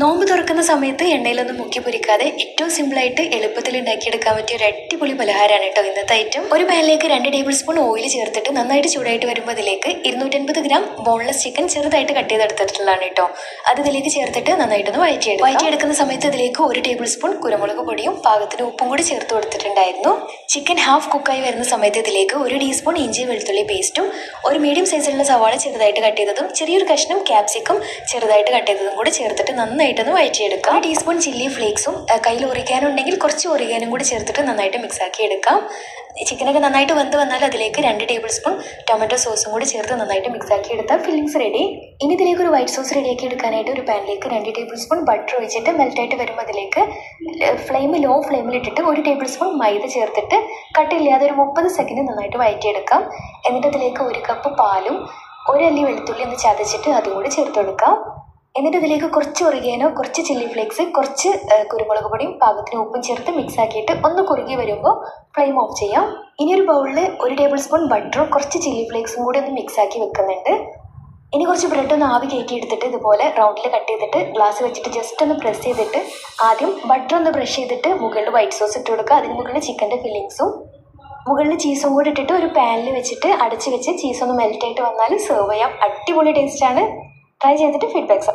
നോമ്പ് തുറക്കുന്ന സമയത്ത് എണ്ണയിലൊന്നും മുക്കി പൊരിക്കാതെ ഏറ്റവും സിമ്പിളായിട്ട് എളുപ്പത്തിൽ ഉണ്ടാക്കിയെടുക്കാൻ പറ്റിയ ഒരു അടിപൊളി പലഹാരമാണ് കേട്ടോ ഇന്നത്തെ ഐറ്റം. ഒരു പാനിലേക്ക് 2 ടേബിൾ സ്പൂൺ ഓയിൽ ചേർത്തിട്ട് നന്നായിട്ട് ചൂടായിട്ട് വരുമ്പോൾ അതിലേക്ക് 250 ഗ്രാം ബോൺലെസ് ചിക്കൻ ചെറുതായിട്ട് കട്ട് ചെയ്തെടുത്തിട്ടുള്ളതാണ് കേട്ടോ. അത് ഇതിലേക്ക് ചേർത്തിട്ട് നന്നായിട്ടൊന്ന് വഴറ്റിയെടുക്കുന്ന സമയത്ത് ഇതിലേക്ക് 1 ടേബിൾ സ്പൂൺ കുരുമുളക് പൊടിയും പാകത്തിന് ഉപ്പും കൂടി ചേർത്ത് കൊടുത്തിട്ടുണ്ടായിരുന്നു. ചിക്കൻ ഹാഫ് കുക്കായി വരുന്ന സമയത്ത് ഇതിലേക്ക് 1 ടീസ്പൂൺ ഇഞ്ചി വെളുത്തുള്ളി പേസ്റ്റും ഒരു മീഡിയം സൈസിലുള്ള സവാള ചെറുതായിട്ട് കട്ട് ചെയ്തതും ചെറിയൊരു കഷ്ണം ക്യാപ്സിക്കം ചെറുതായിട്ട് കട്ട് ചെയ്തതും കൂടി ചേർത്തിട്ട് നന്നായിട്ടൊന്ന് വഴറ്റിയെടുക്കാം. 1 ടീസ്പൂൺ ചില്ലി ഫ്ലേക്സും കയ്യിൽ ഒറിഗാനുണ്ടെങ്കിൽ കുറച്ച് ഒറിഗാനും കൂടി ചേർത്തിട്ട് നന്നായിട്ട് മിക്സ് ആക്കി എടുക്കാം. ചിക്കനൊക്കെ നന്നായിട്ട് വെന്ത് വന്നാൽ അതിലേക്ക് 2 ടേബിൾ സ്പൂൺ ടൊമാറ്റോ സോസും കൂടി ചേർത്ത് നന്നായിട്ട് മിക്സ് ആക്കി എടുത്താൽ ഫില്ലിങ്സ് റെഡി. ഇനി ഇതിലേക്ക് ഒരു വൈറ്റ് സോസ് റെഡിയാക്കി എടുക്കാനായിട്ട് ഒരു പാനിലേക്ക് 2 ടേബിൾ സ്പൂൺ ബട്ടർ ഒഴിച്ചിട്ട് മെൽറ്റായിട്ട് വരുമ്പോൾ അതിലേക്ക് ലോ ഫ്ലെയിമിലിട്ടിട്ട് 1 ടേബിൾ സ്പൂൺ മൈദ ചേർത്തിട്ട് കട്ടില്ലാതെ ഒരു 30 സെക്കൻഡ് നന്നായിട്ട് വഴറ്റിയെടുക്കാം. എന്നിട്ട് അതിലേക്ക് 1 കപ്പ് പാലും 1 അല്ലി വെളുത്തുള്ളി ഒന്ന് ചതച്ചിട്ട് അതും കൂടി ചേർത്ത് കൊടുക്കാം. എന്നിട്ട് ഇതിലേക്ക് കുറച്ച് ഒറിഗാനോ, കുറച്ച് ചില്ലി ഫ്ലേക്സ്, കുറച്ച് കുരുമുളക് പൊടിയും പാകത്തിന് ഉപ്പും ചേർത്ത് മിക്സ് ആക്കിയിട്ട് ഒന്ന് കുറുകി വരുമ്പോൾ ഫ്ലെയിം ഓഫ് ചെയ്യാം. ഇനി ഒരു ബൗളിൽ 1 ടേബിൾ സ്പൂൺ ബട്ടറും കുറച്ച് ചില്ലി ഫ്ലേക്സും കൂടി ഒന്ന് മിക്സ് ആക്കി വെക്കുന്നുണ്ട്. ഇനി കുറച്ച് ബ്രെഡ് ഒന്ന് ആവി കയറ്റി എടുത്തിട്ട് ഇതുപോലെ റൗണ്ടിൽ കട്ട് ചെയ്തിട്ട് ഗ്ലാസ് വെച്ചിട്ട് ജസ്റ്റ് ഒന്ന് പ്രസ് ചെയ്തിട്ട് ആദ്യം ബട്ടർ ഒന്ന് ബ്രഷ് ചെയ്തിട്ട് മുകളിൽ വൈറ്റ് സോസ് ഇട്ട് കൊടുക്കുക. അതിന് മുകളിൽ ചിക്കൻ്റെ ഫില്ലിങ്സും മുകളിൽ ചീസും കൂടി ഇട്ടിട്ട് ഒരു പാനിൽ വെച്ചിട്ട് അടച്ച് വെച്ച് ചീസ് ഒന്ന് മെൽറ്റായിട്ട് വന്നാൽ സെർവ് ചെയ്യാം. അടിപൊളി ടേസ്റ്റാണ്. ട്രൈ ചെയ്തിട്ട് ഫീഡ്ബാക്സ്